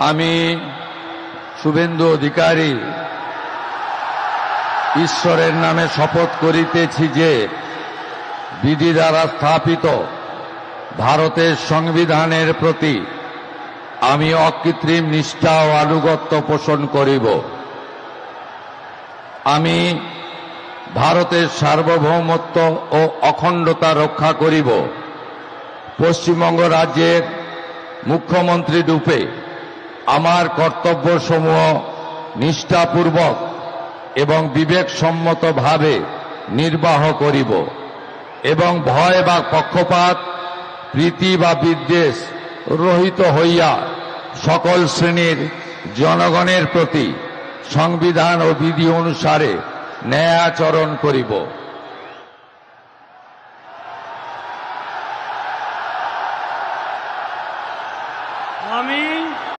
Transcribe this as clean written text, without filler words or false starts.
আমি শুভেন্দু অধিকারী ঈশ্বরের নামে শপথ করিতেছি যে বিধি দ্বারা স্থাপিত ভারতের সংবিধানের প্রতি আমি অকৃত্রিম নিষ্ঠা ও আনুগত্য পোষণ করিব। আমি ভারতের সার্বভৌমত্ব ও অখণ্ডতা রক্ষা করিব। পশ্চিমবঙ্গ রাজ্যের মুখ্যমন্ত্রী রূপে আমার কর্তব্যসমূহ নিষ্ঠাপূর্বক এবং বিবেকসম্মতভাবে নির্বাহ করিব এবং ভয় বা পক্ষপাত, প্রীতি বা বিদ্বেষ রহিত হইয়া সকল শ্রেণীর জনগণের প্রতি সংবিধান ও বিধি অনুসারে ন্যায় আচরণ করিব। আমি